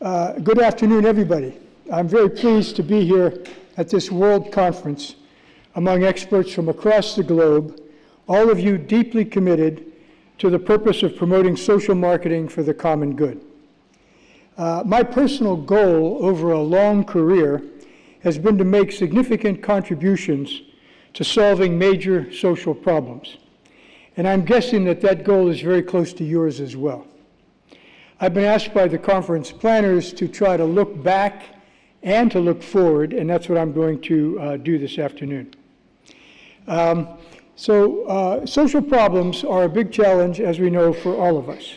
Good afternoon, everybody. I'm very pleased to be here at this World Conference among experts from across the globe, all of you deeply committed to the purpose of promoting social marketing for the common good. My personal goal over a long career has been to make significant contributions to solving major social problems. And I'm guessing that that goal is very close to yours as well. I've been asked by the conference planners to try to look back and to look forward, and that's what I'm going to do this afternoon. Social problems are a big challenge, as we know, for all of us.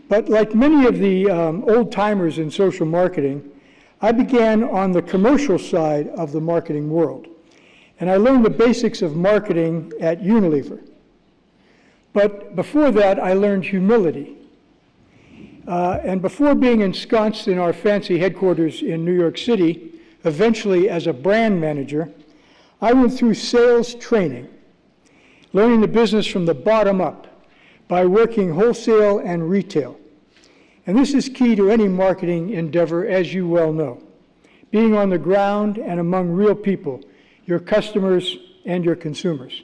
But like many of the old-timers in social marketing, I began on the commercial side of the marketing world. And I learned the basics of marketing at Unilever. But before that, I learned humility. And before being ensconced in our fancy headquarters in New York City, eventually as a brand manager, I went through sales training, learning the business from the bottom up by working wholesale and retail. And this is key to any marketing endeavor, as you well know, being on the ground and among real people, your customers and your consumers.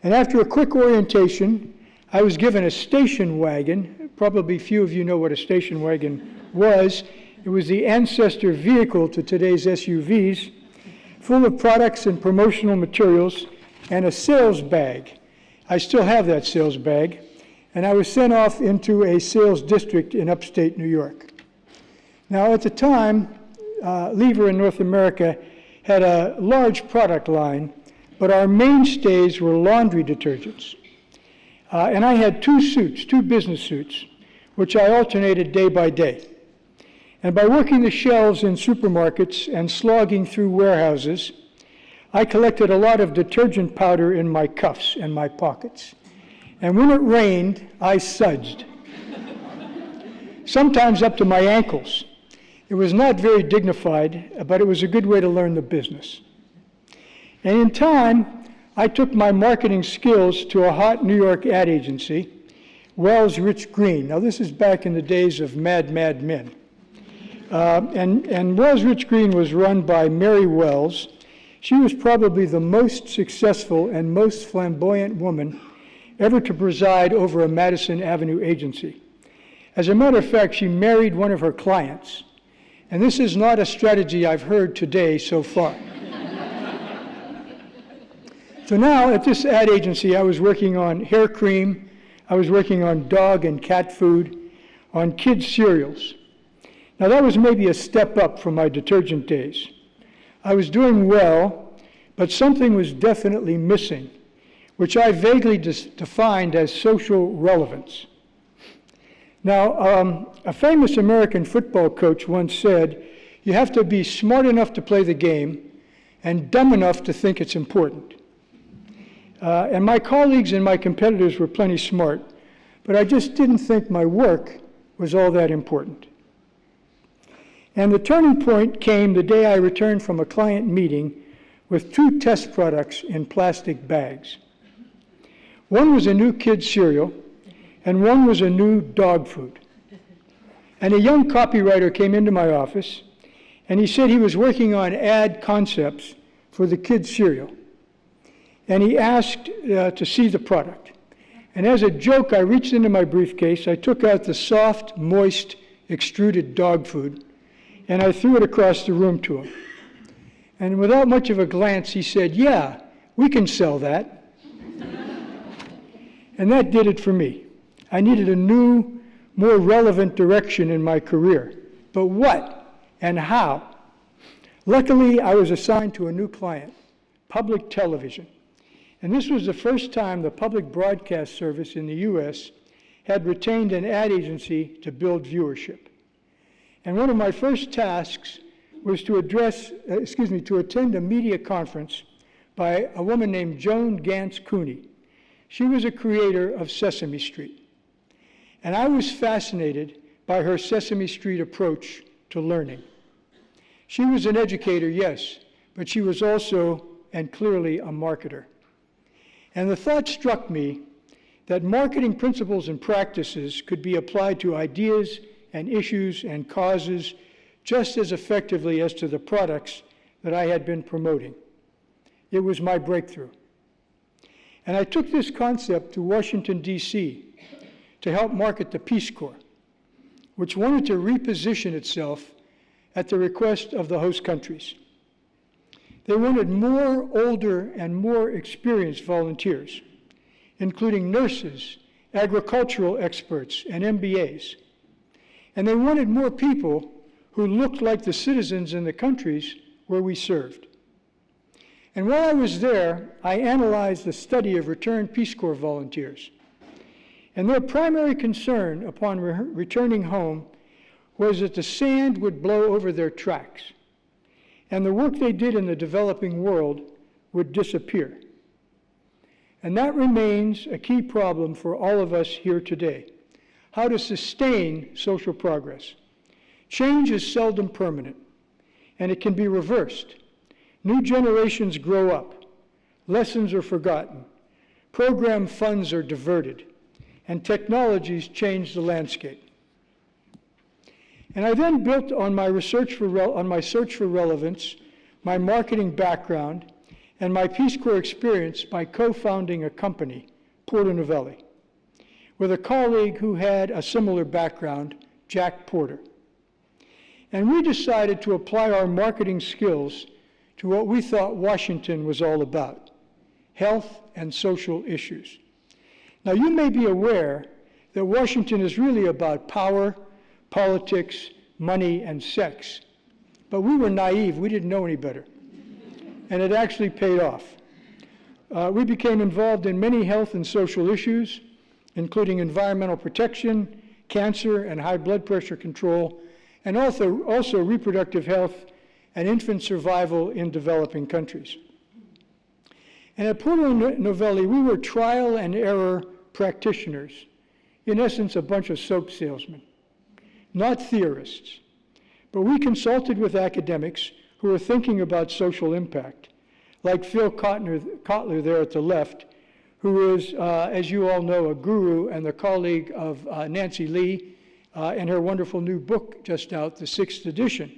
And after a quick orientation, I was given a station wagon. Probably few of you know what a station wagon was. It was the ancestor vehicle to today's SUVs, full of products and promotional materials, and a sales bag. I still have that sales bag. And I was sent off into a sales district in upstate New York. Now, at the time, Lever in North America had a large product line, but our mainstays were laundry detergents. And I had two business suits, which I alternated day by day. And by working the shelves in supermarkets and slogging through warehouses, I collected a lot of detergent powder in my cuffs and my pockets. And when it rained, I sudsed, sometimes up to my ankles. It was not very dignified, but it was a good way to learn the business. And in time, I took my marketing skills to a hot New York ad agency, Wells Rich Green. Now, this is back in the days of Mad Men. And Wells Rich Green was run by Mary Wells. She was probably the most successful and most flamboyant woman ever to preside over a Madison Avenue agency. As a matter of fact, she married one of her clients. And this is not a strategy I've heard today so far. So now at this ad agency, I was working on hair cream, I was working on dog and cat food, on kids' cereals. Now that was maybe a step up from my detergent days. I was doing well, but something was definitely missing, which I vaguely defined as social relevance. Now, a famous American football coach once said, you have to be smart enough to play the game and dumb enough to think it's important. And my colleagues and my competitors were plenty smart, but I just didn't think my work was all that important. And the turning point came the day I returned from a client meeting with 2 test products in plastic bags. One was a new kid's cereal, and one was a new dog food. And a young copywriter came into my office, and he said he was working on ad concepts for the kid's cereal. And he asked to see the product. And as a joke, I reached into my briefcase, I took out the soft, moist, extruded dog food, and I threw it across the room to him. And without much of a glance, he said, yeah, we can sell that. And that did it for me. I needed a new, more relevant direction in my career. But what and how? Luckily, I was assigned to a new client, public television. And this was the first time the public broadcast service in the US had retained an ad agency to build viewership. And one of my first tasks was to attend a media conference by a woman named Joan Ganz Cooney. She was a creator of Sesame Street. And I was fascinated by her Sesame Street approach to learning. She was an educator, yes, but she was also, and clearly, a marketer. And the thought struck me that marketing principles and practices could be applied to ideas and issues and causes just as effectively as to the products that I had been promoting. It was my breakthrough. And I took this concept to Washington, D.C. to help market the Peace Corps, which wanted to reposition itself at the request of the host countries. They wanted more older and more experienced volunteers, including nurses, agricultural experts, and MBAs. And they wanted more people who looked like the citizens in the countries where we served. And while I was there, I analyzed the study of returned Peace Corps volunteers. And their primary concern upon returning home was that the sand would blow over their tracks, and the work they did in the developing world would disappear. And that remains a key problem for all of us here today: how to sustain social progress. Change is seldom permanent, and it can be reversed. New generations grow up, lessons are forgotten, program funds are diverted, and technologies change the landscape. And I then built on my search for relevance, my marketing background, and my Peace Corps experience by co-founding a company, Porter Novelli, with a colleague who had a similar background, Jack Porter. And we decided to apply our marketing skills to what we thought Washington was all about: health and social issues. Now, you may be aware that Washington is really about power, politics, money, and sex. But we were naive. We didn't know any better. And it actually paid off. We became involved in many health and social issues, including environmental protection, cancer and high blood pressure control, and also reproductive health and infant survival in developing countries. And at Porter Novelli, we were trial and error practitioners, in essence, a bunch of soap salesmen, not theorists. But we consulted with academics who were thinking about social impact, like Phil Kotler there at the left, who is, as you all know, a guru and the colleague of Nancy Lee and her wonderful new book just out, the 6th edition.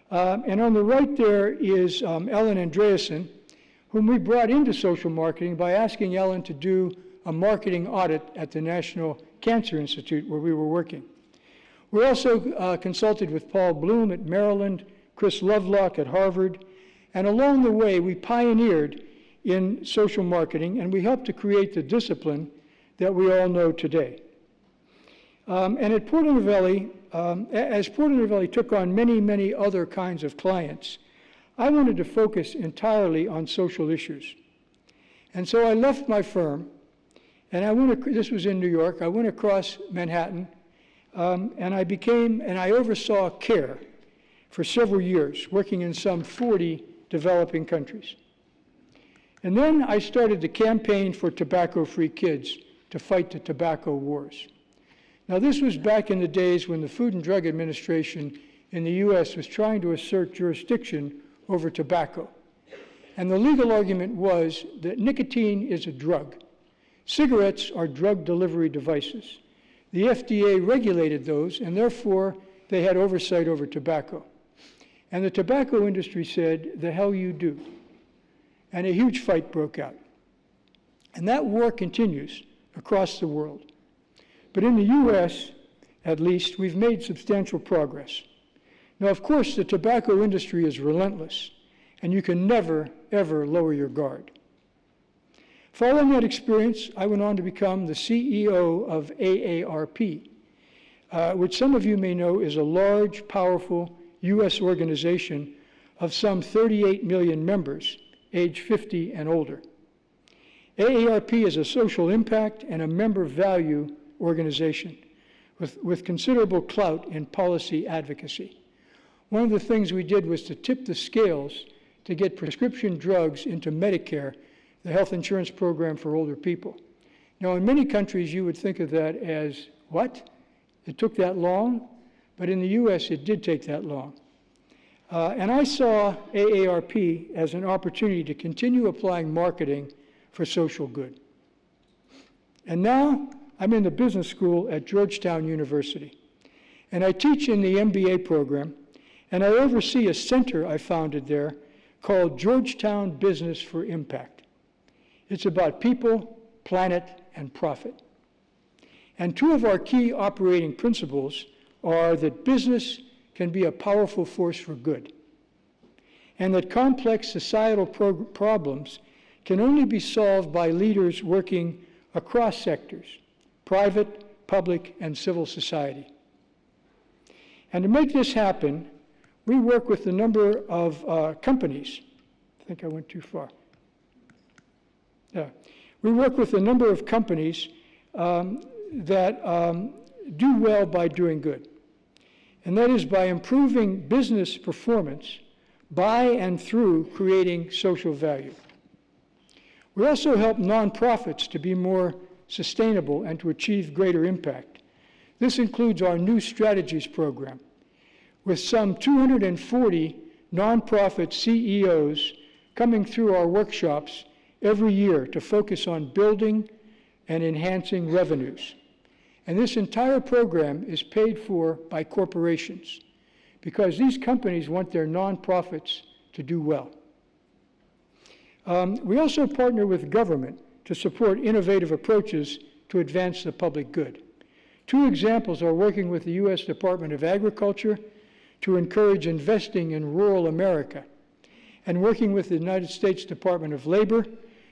And on the right there is Ellen Andreasen, whom we brought into social marketing by asking Ellen to do a marketing audit at the National Cancer Institute where we were working. We also consulted with Paul Bloom at Maryland, Chris Lovelock at Harvard, and along the way we pioneered in social marketing, and we helped to create the discipline that we all know today. And at Porter Novelli, as Porter Novelli took on many, many other kinds of clients, I wanted to focus entirely on social issues. And so I left my firm, and this was in New York, I went across Manhattan, and I oversaw care for several years, working in some 40 developing countries. And then I started the Campaign for Tobacco-Free Kids to fight the tobacco wars. Now, this was back in the days when the Food and Drug Administration in the US was trying to assert jurisdiction over tobacco. And the legal argument was that nicotine is a drug. Cigarettes are drug delivery devices. The FDA regulated those, and therefore they had oversight over tobacco. And the tobacco industry said, "The hell you do." And a huge fight broke out. And that war continues across the world. But in the US, at least, we've made substantial progress. Now, of course, the tobacco industry is relentless, and you can never, ever lower your guard. Following that experience, I went on to become the CEO of AARP, which some of you may know is a large, powerful US organization of some 38 million members, age 50 and older. AARP is a social impact and a member value organization with considerable clout in policy advocacy. One of the things we did was to tip the scales to get prescription drugs into Medicare, the health insurance program for older people. Now, in many countries, you would think of that as, what? It took that long? But in the US, it did take that long. And I saw AARP as an opportunity to continue applying marketing for social good. And now I'm in the business school at Georgetown University. And I teach in the MBA program, and I oversee a center I founded there called Georgetown Business for Impact. It's about people, planet, and profit. And two of our key operating principles are that business can be a powerful force for good, and that complex societal problems can only be solved by leaders working across sectors, private, public, and civil society. And to make this happen, we work with a number of companies. I think I went too far. Yeah. We work with a number of companies that do well by doing good. And that is by improving business performance by and through creating social value. We also help nonprofits to be more sustainable and to achieve greater impact. This includes our New Strategies program, with some 240 nonprofit CEOs coming through our workshops every year to focus on building and enhancing revenues. And this entire program is paid for by corporations because these companies want their nonprofits to do well. We also partner with government to support innovative approaches to advance the public good. Two examples are working with the U.S. Department of Agriculture to encourage investing in rural America, and working with the United States Department of Labor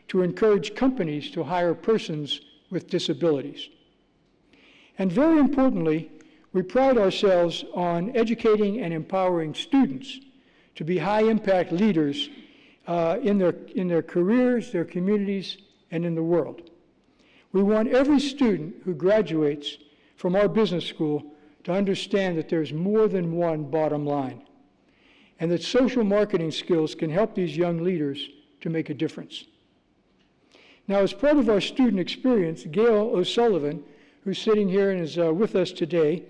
to encourage companies to hire persons with disabilities. And very importantly, we pride ourselves on educating and empowering students to be high-impact leaders in their careers, their communities, and in the world. We want every student who graduates from our business school to understand that there's more than one bottom line, and that social marketing skills can help these young leaders to make a difference. Now, as part of our student experience, Gail O'Sullivan, who's sitting here and is with us today,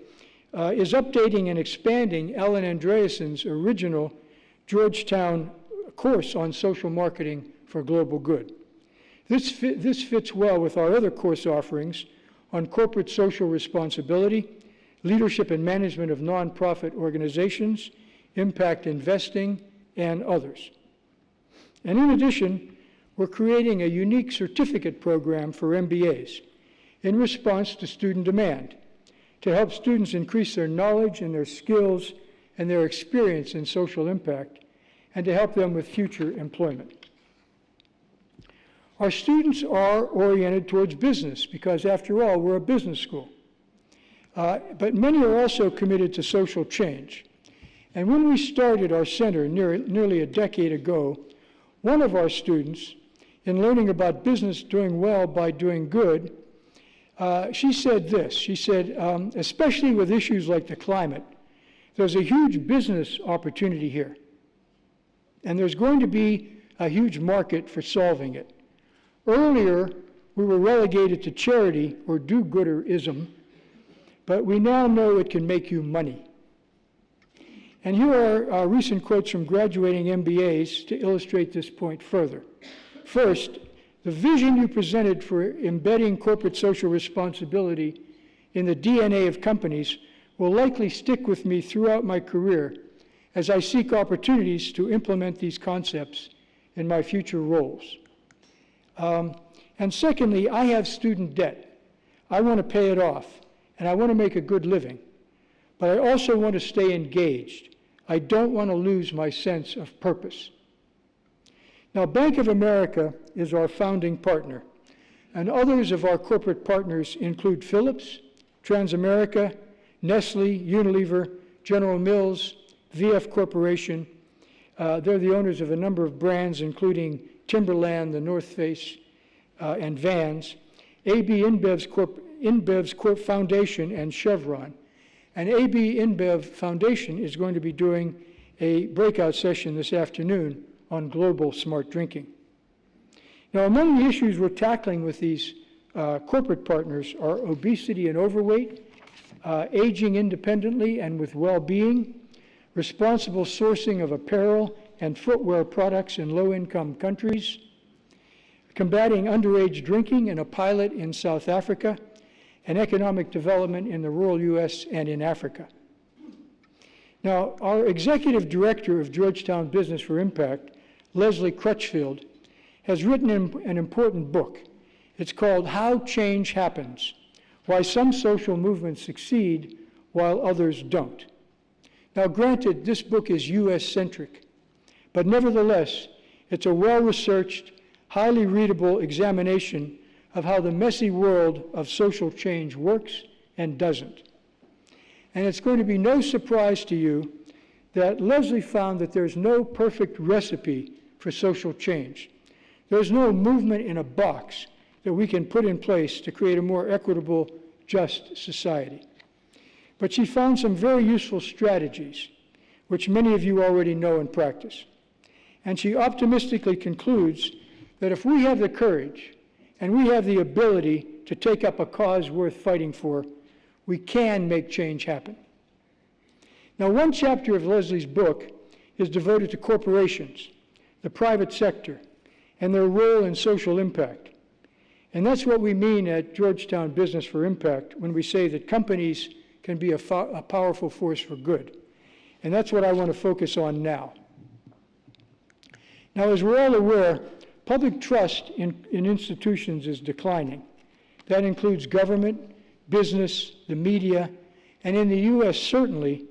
is updating and expanding Ellen Andreassen's original Georgetown course on social marketing for global good. This fits well with our other course offerings on corporate social responsibility, leadership and management of nonprofit organizations, impact investing, and others. And in addition, we're creating a unique certificate program for MBAs in response to student demand to help students increase their knowledge and their skills and their experience in social impact, and to help them with future employment. Our students are oriented towards business because, after all, we're a business school. But many are also committed to social change. And when we started our center nearly a decade ago, one of our students, in learning about business doing well by doing good, she said this. She said, especially with issues like the climate, there's a huge business opportunity here. And there's going to be a huge market for solving it. Earlier, we were relegated to charity or do-gooderism, but we now know it can make you money. And here are recent quotes from graduating MBAs to illustrate this point further. First, the vision you presented for embedding corporate social responsibility in the DNA of companies will likely stick with me throughout my career as I seek opportunities to implement these concepts in my future roles. And secondly, I have student debt. I want to pay it off, and I want to make a good living. But I also want to stay engaged. I don't want to lose my sense of purpose. Now, Bank of America is our founding partner, and others of our corporate partners include Philips, Transamerica, Nestle, Unilever, General Mills, VF Corporation. They're the owners of a number of brands, including Timberland, the North Face, and Vans, AB InBev's Corp Foundation, and Chevron. And AB InBev Foundation is going to be doing a breakout session this afternoon on global smart drinking. Now, among the issues we're tackling with these corporate partners are obesity and overweight, aging independently and with well-being, responsible sourcing of apparel and footwear products in low-income countries, combating underage drinking in a pilot in South Africa, and economic development in the rural U.S. and in Africa. Now, our executive director of Georgetown Business for Impact, Leslie Crutchfield, has written an important book. It's called How Change Happens: Why Some Social Movements Succeed While Others Don't. Now, granted, this book is US-centric, but nevertheless, it's a well-researched, highly readable examination of how the messy world of social change works and doesn't. And it's going to be no surprise to you that Leslie found that there's no perfect recipe for social change. There's no movement in a box that we can put in place to create a more equitable, just society. But she found some very useful strategies, which many of you already know and practice. And she optimistically concludes that if we have the courage and we have the ability to take up a cause worth fighting for, we can make change happen. Now, one chapter of Leslie's book is devoted to corporations, the private sector, and their role in social impact. And that's what we mean at Georgetown Business for Impact when we say that companies can be a powerful force for good. And that's what I want to focus on now. Now, as we're all aware, public trust in institutions is declining. That includes government, business, the media, and in the U.S., certainly,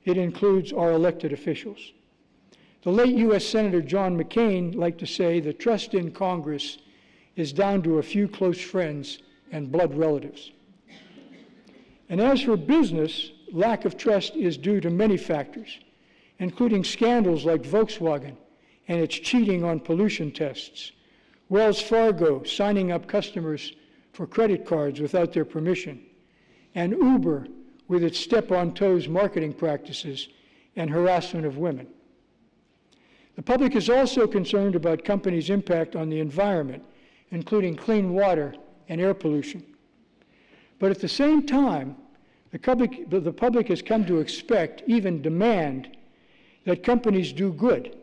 it includes our elected officials. The late U.S. Senator John McCain liked to say that trust in Congress is down to a few close friends and blood relatives. And as for business, lack of trust is due to many factors, including scandals like Volkswagen and its cheating on pollution tests, Wells Fargo signing up customers for credit cards without their permission, and Uber with its step-on-toes marketing practices and harassment of women. The public is also concerned about companies' impact on the environment, including clean water and air pollution. But at the same time, the public has come to expect, even demand, that companies do good,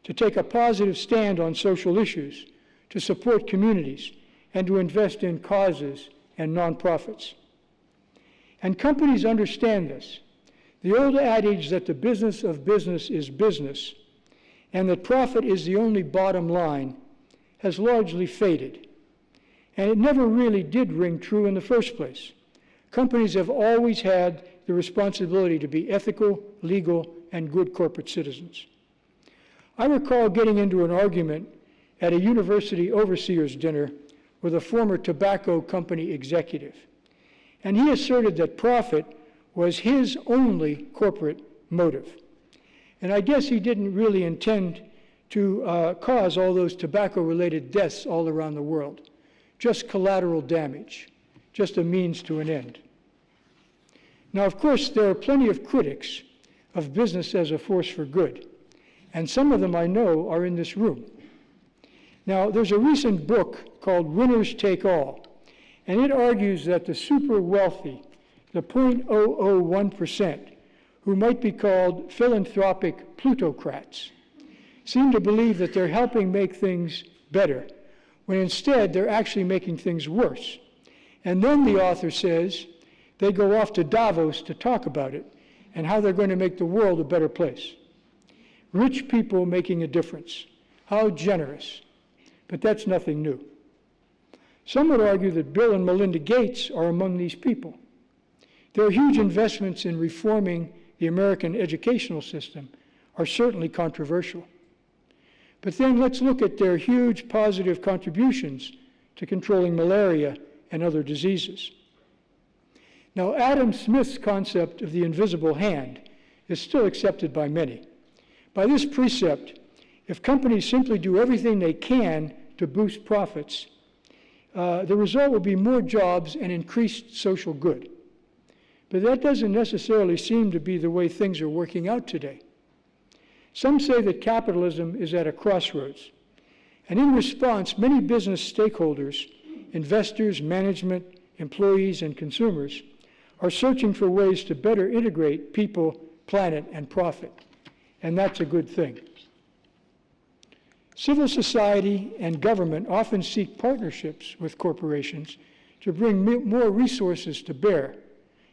to take a positive stand on social issues, to support communities, and to invest in causes and nonprofits. And companies understand this. The old adage that the business of business is business, and that profit is the only bottom line, has largely faded. And it never really did ring true in the first place. Companies have always had the responsibility to be ethical, legal, and good corporate citizens. I recall getting into an argument at a university overseers dinner with a former tobacco company executive. And he asserted that profit was his only corporate motive. And I guess he didn't really intend to cause all those tobacco-related deaths all around the world. Just collateral damage, just a means to an end. Now, of course, there are plenty of critics of business as a force for good, and some of them I know are in this room. Now, there's a recent book called Winners Take All, and it argues that the super wealthy, the 0.001%, who might be called philanthropic plutocrats, seem to believe that they're helping make things better, when instead they're actually making things worse. And then the author says they go off to Davos to talk about it and how they're going to make the world a better place. Rich people making a difference. How generous. But that's nothing new. Some would argue that Bill and Melinda Gates are among these people. Their huge investments in reforming the American educational system are certainly controversial. But then let's look at their huge positive contributions to controlling malaria and other diseases. Now, Adam Smith's concept of the invisible hand is still accepted by many. By this precept, if companies simply do everything they can to boost profits, the result will be more jobs and increased social good. But that doesn't necessarily seem to be the way things are working out today. Some say that capitalism is at a crossroads. And in response, many business stakeholders, investors, management, employees, and consumers, are searching for ways to better integrate people, planet, and profit. And that's a good thing. Civil society and government often seek partnerships with corporations to bring more resources to bear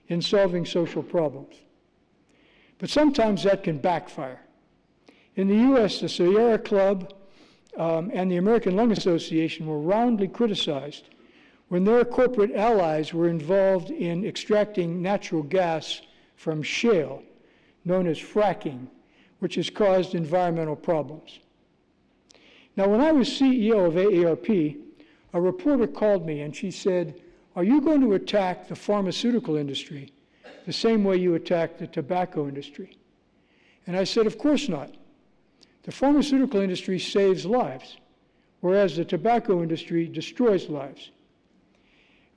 in solving social problems. But sometimes that can backfire. In the US, the Sierra Club and the American Lung Association were roundly criticized when their corporate allies were involved in extracting natural gas from shale, known as fracking, which has caused environmental problems. Now, when I was CEO of AARP, a reporter called me and she said, "Are you going to attack the pharmaceutical industry the same way you attack the tobacco industry?" And I said, "Of course not. The pharmaceutical industry saves lives, whereas the tobacco industry destroys lives."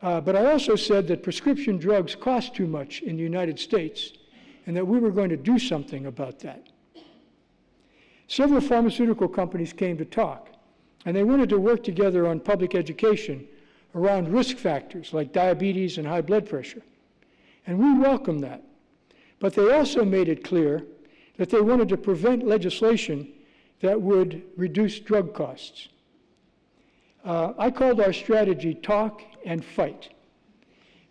But I also said that prescription drugs cost too much in the United States and that we were going to do something about that. Several pharmaceutical companies came to talk, and they wanted to work together on public education around risk factors like diabetes and high blood pressure. And we welcomed that. But they also made it clear that they wanted to prevent legislation that would reduce drug costs. I called our strategy Talk and Fight.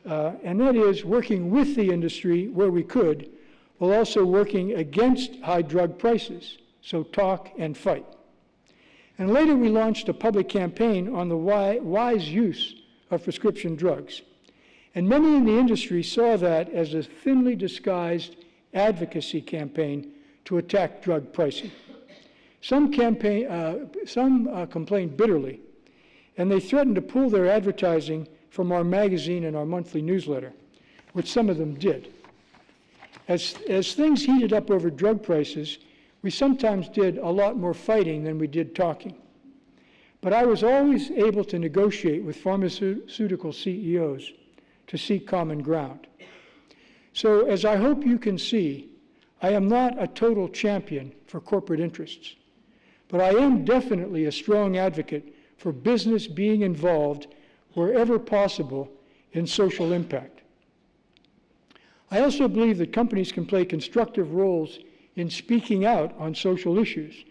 And that is working with the industry where we could, while also working against high drug prices. So talk and fight. And later we launched a public campaign on the wise use of prescription drugs. And many in the industry saw that as a thinly disguised advocacy campaign to attack drug pricing. Some complained bitterly, and they threatened to pull their advertising from our magazine and our monthly newsletter, which some of them did. As things heated up over drug prices, we sometimes did a lot more fighting than we did talking. But I was always able to negotiate with pharmaceutical CEOs to seek common ground. So, as I hope you can see, I am not a total champion for corporate interests, but I am definitely a strong advocate for business being involved wherever possible in social impact. I also believe that companies can play constructive roles in speaking out on social issues,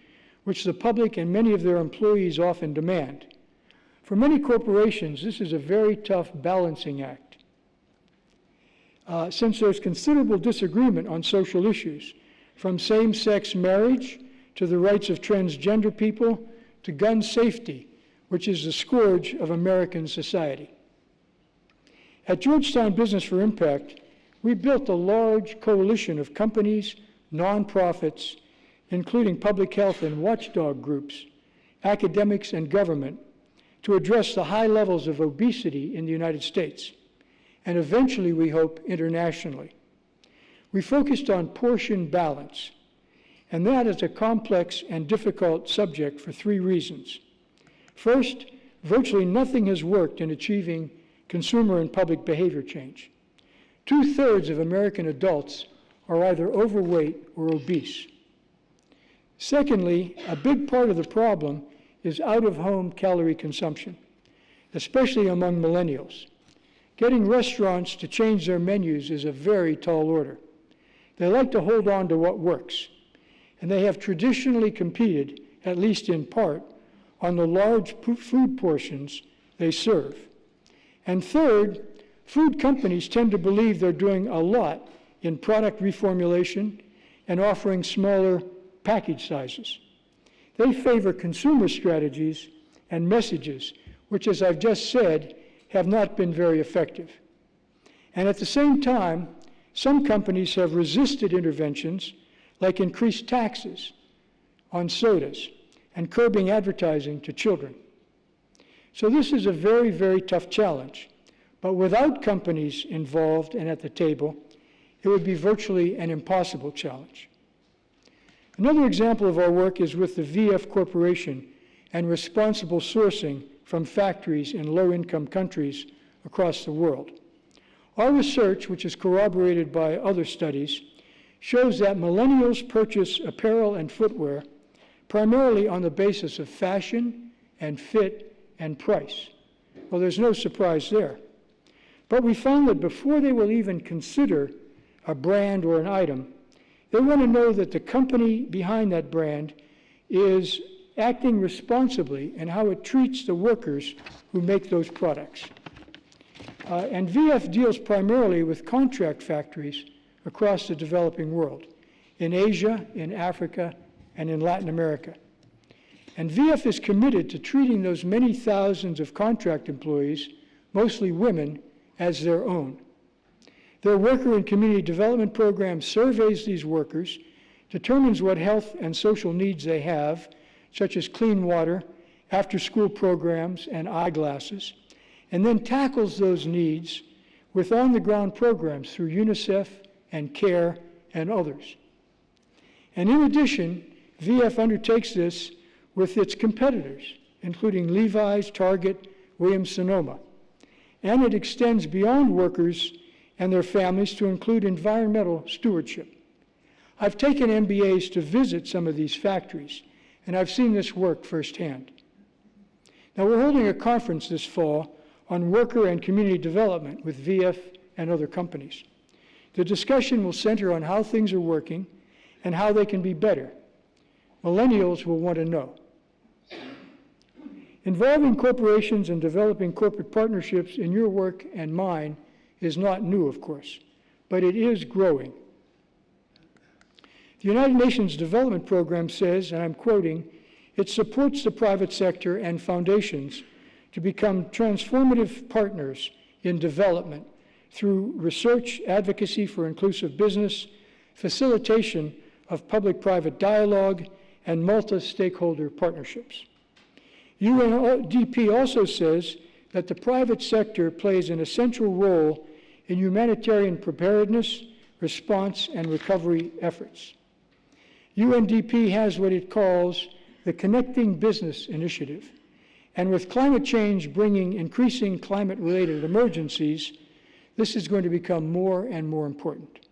which the public and many of their employees often demand. For many corporations, this is a very tough balancing act. Since there's considerable disagreement on social issues, from same-sex marriage to the rights of transgender people to gun safety, which is the scourge of American society. At Georgetown Business for Impact, we built a large coalition of companies, nonprofits, including public health and watchdog groups, academics, and government, to address the high levels of obesity in the United States, and eventually, we hope, internationally. We focused on portion balance, and that is a complex and difficult subject for 3 reasons. First, virtually nothing has worked in achieving consumer and public behavior change. 2/3 of American adults are either overweight or obese. Secondly, a big part of the problem is out-of-home calorie consumption, especially among millennials. Getting restaurants to change their menus is a very tall order. They like to hold on to what works, and they have traditionally competed, at least in part, on the large food portions they serve. And third, food companies tend to believe they're doing a lot in product reformulation and offering smaller package sizes. They favor consumer strategies and messages, which, as I've just said, have not been very effective. And at the same time, some companies have resisted interventions like increased taxes on sodas and curbing advertising to children. So this is a very, very tough challenge. But without companies involved and at the table, it would be virtually an impossible challenge. Another example of our work is with the VF Corporation and responsible sourcing from factories in low-income countries across the world. Our research, which is corroborated by other studies, shows that millennials purchase apparel and footwear primarily on the basis of fashion and fit and price. Well, there's no surprise there. But we found that before they will even consider a brand or an item, they want to know that the company behind that brand is acting responsibly and how it treats the workers who make those products. And VF deals primarily with contract factories across the developing world. in Asia, in Africa, and in Latin America. And VF is committed to treating those many thousands of contract employees, mostly women, as their own. Their worker and community development program surveys these workers, determines what health and social needs they have, such as clean water, after-school programs, and eyeglasses, and then tackles those needs with on-the-ground programs through UNICEF and CARE and others. And in addition, VF undertakes this with its competitors, including Levi's, Target, Williams-Sonoma. And it extends beyond workers and their families to include environmental stewardship. I've taken MBAs to visit some of these factories, and I've seen this work firsthand. Now, we're holding a conference this fall on worker and community development with VF and other companies. The discussion will center on how things are working and how they can be better. Millennials will want to know. Involving corporations and developing corporate partnerships in your work and mine is not new, of course, but it is growing. The United Nations Development Program says, and I'm quoting, it supports the private sector and foundations to become transformative partners in development through research, advocacy for inclusive business, facilitation of public-private dialogue, and multi-stakeholder partnerships. UNDP also says that the private sector plays an essential role in humanitarian preparedness, response, and recovery efforts. UNDP has what it calls the Connecting Business Initiative, and with climate change bringing increasing climate-related emergencies, this is going to become more and more important.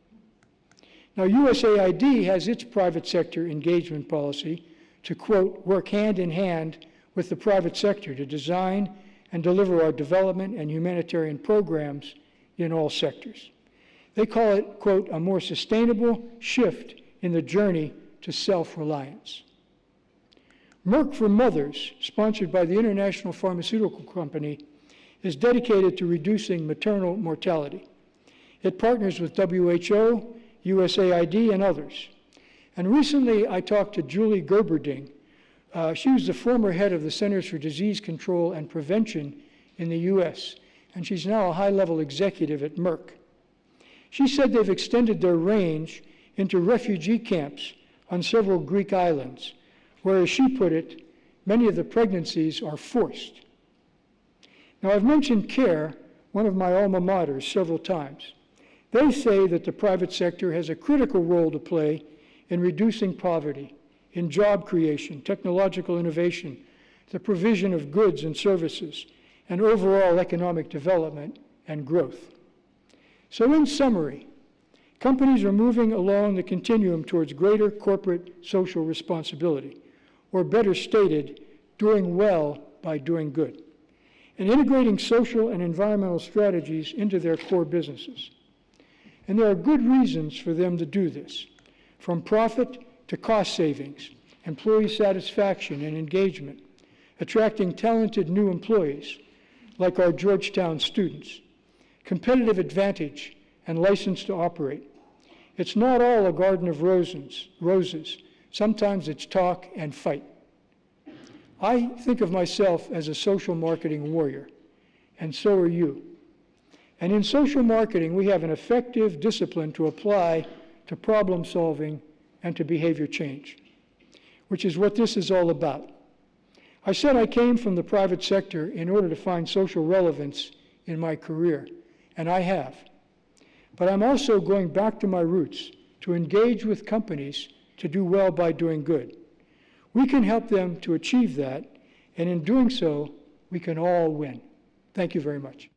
Now, USAID has its private sector engagement policy to, quote, work hand in hand with the private sector to design and deliver our development and humanitarian programs in all sectors. They call it, quote, a more sustainable shift in the journey to self-reliance. Merck for Mothers, sponsored by the International Pharmaceutical Company, is dedicated to reducing maternal mortality. It partners with WHO, USAID, and others. And recently I talked to Julie Gerberding. She was the former head of the Centers for Disease Control and Prevention in the US, and she's now a high-level executive at Merck. She said they've extended their range into refugee camps on several Greek islands, where, as she put it, many of the pregnancies are forced. Now, I've mentioned CARE, one of my alma maters, several times. They say that the private sector has a critical role to play in reducing poverty, in job creation, technological innovation, the provision of goods and services, and overall economic development and growth. So in summary, companies are moving along the continuum towards greater corporate social responsibility, or better stated, doing well by doing good, and integrating social and environmental strategies into their core businesses. And there are good reasons for them to do this, from profit to cost savings, employee satisfaction and engagement, attracting talented new employees, like our Georgetown students, competitive advantage, and license to operate. It's not all a garden of roses. Sometimes it's talk and fight. I think of myself as a social marketing warrior, and so are you. And in social marketing, we have an effective discipline to apply to problem solving and to behavior change, which is what this is all about. I said I came from the private sector in order to find social relevance in my career, and I have. But I'm also going back to my roots to engage with companies to do well by doing good. We can help them to achieve that, and in doing so, we can all win. Thank you very much.